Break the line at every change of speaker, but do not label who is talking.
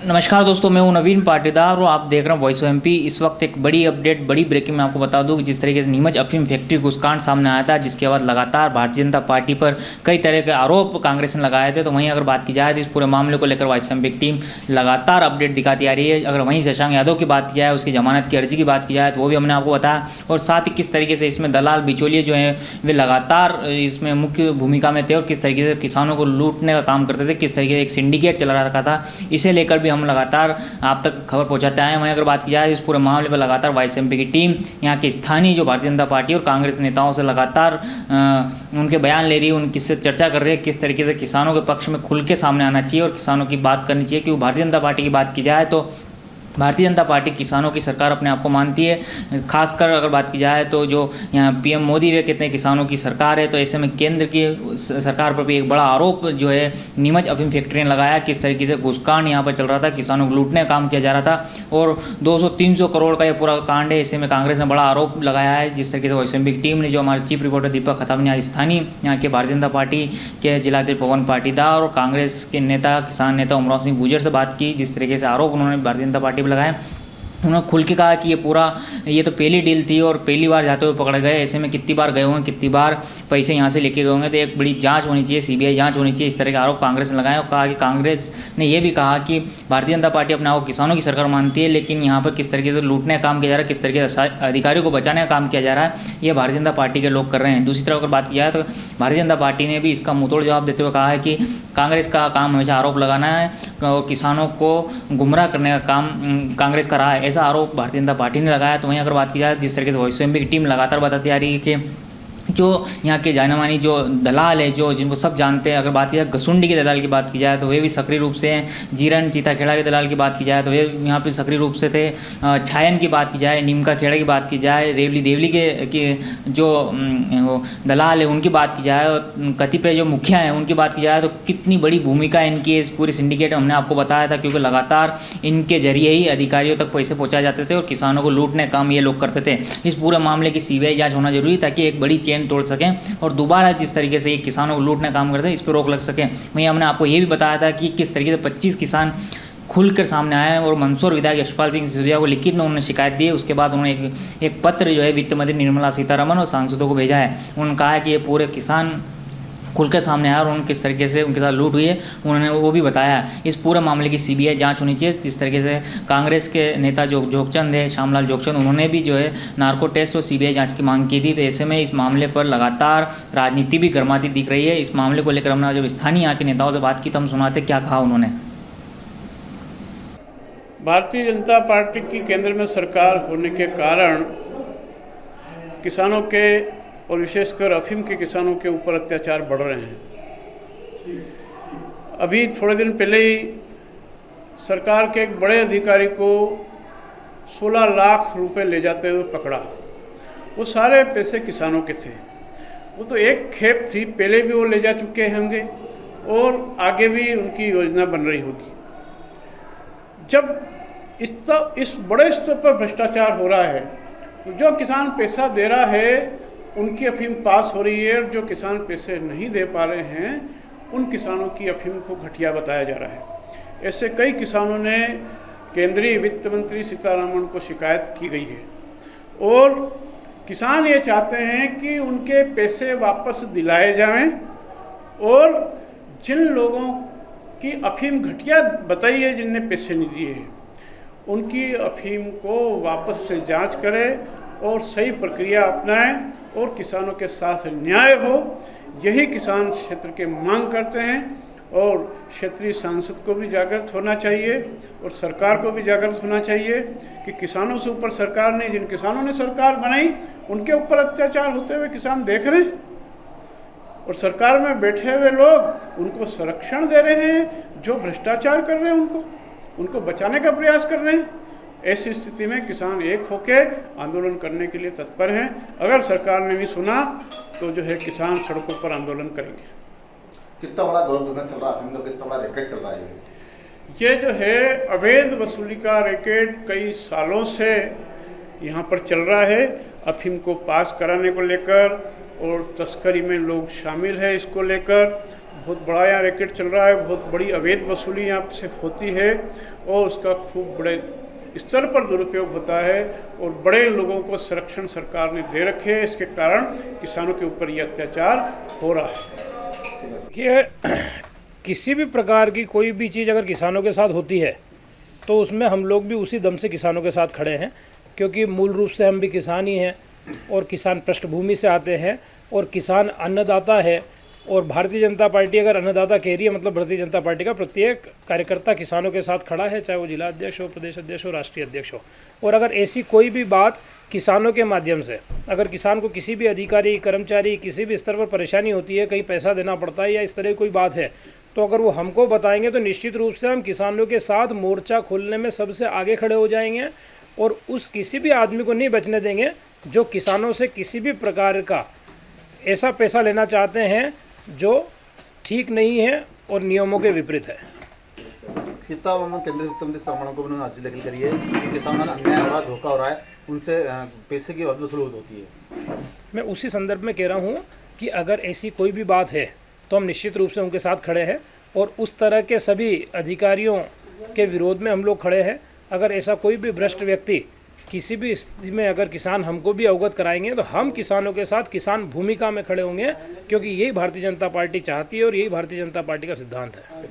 नमस्कार दोस्तों, मैं हूं नवीन पाटीदार और आप देख रहे हैं वॉइस ऑफ एमपी। इस वक्त एक बड़ी अपडेट, बड़ी ब्रेकिंग मैं आपको बता दूं कि जिस तरीके से नीमच अफीम फैक्ट्री घुसकांड सामने आया था, जिसके बाद लगातार भारतीय जनता पार्टी पर कई तरह के आरोप कांग्रेस ने लगाए थे। तो वहीं अगर बात की जाए तो इस पूरे मामले को लेकर वॉइस ऑफ एमपी की टीम लगातार अपडेट दिखाती आ रही है। अगर वहीं शशांक यादव की बात की जाए, उसकी जमानत की अर्जी की बात की जाए तो वो भी हमने आपको बताया, और साथ ही किस तरीके से इसमें दलाल बिचौलिए जो हैं वे लगातार इसमें मुख्य भूमिका में थे और किस तरीके से किसानों को लूटने का काम करते थे, किस तरीके से एक सिंडिकेट चला रखा था। इसे लेकर भी हम लगातार आप तक खबर पहुंचाते आए हैं। वहीं अगर बात की जाए इस पूरे मामले पर लगातार वॉइस एमपी की टीम यहाँ के स्थानीय जो भारतीय जनता पार्टी और कांग्रेस नेताओं से लगातार उनके बयान ले रही है, उनकी से चर्चा कर रही है किस तरीके से किसानों के पक्ष में खुल के सामने आना चाहिए और किसानों की बात करनी चाहिए। क्योंकि भारतीय जनता पार्टी की बात की जाए तो भारतीय जनता पार्टी किसानों की सरकार अपने आप को मानती है। खासकर अगर बात की जाए तो जो यहाँ पीएम मोदी वे कहते हैं किसानों की सरकार है, तो ऐसे में केंद्र की सरकार पर भी एक बड़ा आरोप जो है नीमच अफीम फैक्ट्री ने लगाया। किस तरीके से घुसकांड यहाँ पर चल रहा था, किसानों को लूटने का काम किया जा रहा था और 200-300 करोड़ का ये पूरा कांड है। ऐसे में कांग्रेस ने बड़ा आरोप लगाया है। जिस तरीके से वॉइस एमपी की टीम ने, जो हमारे चीफ रिपोर्टर दीपक खताब ने आज स्थानीय यहाँ के भारतीय जनता पार्टी के जिलाध्यक्ष पवन पाटीदार और कांग्रेस के नेता, किसान नेता उमराव सिंह गुर्जर से बात की, जिस तरीके से आरोप उन्होंने भारतीय जनता पार्टी पर लगाए, उन्होंने खुल के कहा कि ये तो पहली डील थी और पहली बार जाते हुए पकड़े गए। ऐसे में कितनी बार गए होंगे, कितनी बार पैसे यहाँ से लेके गए होंगे, तो एक बड़ी जांच होनी चाहिए, सीबीआई जांच होनी चाहिए। इस तरह के आरोप कांग्रेस ने लगाए और कहा कि कांग्रेस ने यह भी कहा कि भारतीय जनता पार्टी अपने आप को किसानों की सरकार मानती है, लेकिन यहाँ पर किस तरीके से लूटने का काम किया जा रहा है, किस तरीके से अधिकारियों को बचाने का काम किया जा रहा है, ये भारतीय जनता पार्टी के लोग कर रहे हैं। दूसरी तरफ अगर बात की जाए तो भारतीय जनता पार्टी ने भी इसका मुंहतोड़ जवाब देते हुए कहा है कि कांग्रेस का काम हमेशा आरोप लगाना है और किसानों को गुमराह करने का काम कांग्रेस का रहा है, ऐसा आरोप भारतीय जनता पार्टी ने लगाया। तो वहीं अगर बात की जाए जिस तरीके से वॉइस ऑफ एमपी की टीम लगातार बताती आ रही है कि जो यहाँ के जाने-मानी जो दलाल है, जो जिनको सब जानते हैं, अगर बात की जाए घसुंडी के दलाल की बात की जाए तो वे भी सक्रिय रूप से हैं। जीरन चीताखेड़ा के दलाल की बात की जाए तो वे यहाँ पे सक्रिय रूप से थे। छायन की बात की जाए, नीमका खेड़ा की बात की जाए, रेवली देवली के जो वो दलाल है उनकी बात की जाए और कतिपय जो मुखिया हैं उनकी बात की जाए तो कितनी बड़ी भूमिका इनकी इस पूरे सिंडिकेट में हमने आपको बताया था। क्योंकि लगातार इनके जरिए ही अधिकारियों तक पैसे पहुँचाए जाते थे और किसानों को लूटने का काम ये लोग करते थे। इस पूरे मामले की सीबीआई जाँच होना जरूरी, ताकि एक बड़ी चेन तोड़ सकें और दोबारा जिस तरीके से ये किसानों को लूटने का काम करते हैं इस पर रोक लग सके। वहीं हमने आपको ये भी बताया था कि किस तरीके से 25 किसान खुलकर सामने आए हैं और मंदसौर विधायक यशपाल सिंह सिसोदिया को लिखित में उन्होंने शिकायत दी है। उसके बाद उन्होंने एक पत्र जो है वित्त मंत्री निर्मला सीतारमण और सांसदों को भेजा है। उन्होंने कहा है कि ये पूरे किसान खुल के सामने आया और उन्होंने किस तरीके से उनके साथ लूट हुई है उन्होंने वो भी बताया। इस पूरे मामले की सीबीआई जांच होनी चाहिए। जिस तरीके से कांग्रेस के नेता जो जोगचंद है, श्यामलाल जोगचंद, उन्होंने भी जो है नार्को टेस्ट और सीबीआई जांच की मांग की थी। तो ऐसे में इस मामले पर लगातार राजनीति भी गर्माती दिख रही है। इस मामले को लेकर हमने जब स्थानीय यहाँ के नेताओं से बात की तो हम सुनाते क्या कहा उन्होंने।
भारतीय जनता पार्टी की केंद्र में सरकार होने के कारण किसानों के और विशेषकर अफीम के किसानों के ऊपर अत्याचार बढ़ रहे हैं। अभी थोड़े दिन पहले ही सरकार के एक बड़े अधिकारी को 16 लाख रुपए ले जाते हुए पकड़ा। वो सारे पैसे किसानों के थे। वो तो एक खेप थी, पहले भी वो ले जा चुके होंगे और आगे भी उनकी योजना बन रही होगी। जब इस बड़े स्तर पर भ्रष्टाचार हो रहा है तो जो किसान पैसा दे रहा है उनकी अफीम पास हो रही है और जो किसान पैसे नहीं दे पा रहे हैं उन किसानों की अफीम को घटिया बताया जा रहा है। ऐसे कई किसानों ने केंद्रीय वित्त मंत्री सीतारमण को शिकायत की गई है और किसान ये चाहते हैं कि उनके पैसे वापस दिलाए जाएं और जिन लोगों की अफीम घटिया बताई है, जिनने पैसे नहीं दिए हैं, उनकी अफीम को वापस से जांच करें और सही प्रक्रिया अपनाएं और किसानों के साथ न्याय हो। यही किसान क्षेत्र के मांग करते हैं और क्षेत्रीय सांसद को भी जागृत होना चाहिए और सरकार को भी जागृत होना चाहिए कि किसानों से ऊपर सरकार नहीं। जिन किसानों ने सरकार बनाई उनके ऊपर अत्याचार होते हुए किसान देख रहे हैं और सरकार में बैठे हुए लोग उनको संरक्षण दे रहे हैं। जो भ्रष्टाचार कर रहे हैं उनको बचाने का प्रयास कर रहे हैं। ऐसी स्थिति में किसान एक होकर आंदोलन करने के लिए तत्पर हैं। अगर सरकार ने भी सुना तो जो है किसान सड़कों पर आंदोलन करेंगे।
कितना बड़ा गौरधन चल रहा है, कितना बड़ा रैकेट चल रहा है
ये जो है अवैध वसूली का रैकेट कई सालों से यहाँ पर चल रहा है। अफीम को पास कराने को लेकर और तस्करी में लोग शामिल हैं इसको लेकर। बहुत बड़ा यहाँ रैकेट चल रहा है, बहुत बड़ी अवैध वसूली यहाँ से होती है और उसका खूब बड़े स्तर पर दुरुपयोग होता है और बड़े लोगों को संरक्षण सरकार ने दे रखे हैं। इसके कारण किसानों के ऊपर ये अत्याचार हो रहा है।
ये किसी भी प्रकार की कोई भी चीज़ अगर किसानों के साथ होती है तो उसमें हम लोग भी उसी दम से किसानों के साथ खड़े हैं, क्योंकि मूल रूप से हम भी किसान ही हैं और किसान पृष्ठभूमि से आते हैं और किसान अन्नदाता है। और भारतीय जनता पार्टी अगर अन्नदाता कह रही है मतलब भारतीय जनता पार्टी का प्रत्येक कार्यकर्ता किसानों के साथ खड़ा है, चाहे वो जिला अध्यक्ष हो, प्रदेश अध्यक्ष हो, राष्ट्रीय अध्यक्ष हो। और अगर ऐसी कोई भी बात किसानों के माध्यम से अगर किसान को किसी भी अधिकारी, कर्मचारी, किसी भी स्तर पर परेशानी होती है, कहीं पैसा देना पड़ता है या इस तरह की कोई बात है, तो अगर वो हमको बताएंगे तो निश्चित रूप से हम किसानों के साथ मोर्चा खोलने में सबसे आगे खड़े हो जाएंगे और उस किसी भी आदमी को नहीं बचने देंगे जो किसानों से किसी भी प्रकार का ऐसा पैसा लेना चाहते हैं जो ठीक नहीं है और नियमों के विपरीत है।
सीतावन केंद्रीय वित्त मंत्री प्रमाणों को उन्होंने अर्जी दाखिल करी है कि किसानों का अन्याय हो रहा है, धोखा हो रहा है, उनसे पैसे की वसूली होती है।
मैं उसी संदर्भ में कह रहा हूँ कि अगर ऐसी कोई भी बात है तो हम निश्चित रूप से उनके साथ खड़े हैं और उस तरह के सभी अधिकारियों के विरोध में हम लोग खड़े हैं। अगर ऐसा कोई भी भ्रष्ट व्यक्ति किसी भी स्थिति में अगर किसान हमको भी अवगत कराएंगे तो हम किसानों के साथ किसान भूमिका में खड़े होंगे, क्योंकि यही भारतीय जनता पार्टी चाहती है और यही भारतीय जनता पार्टी का सिद्धांत है।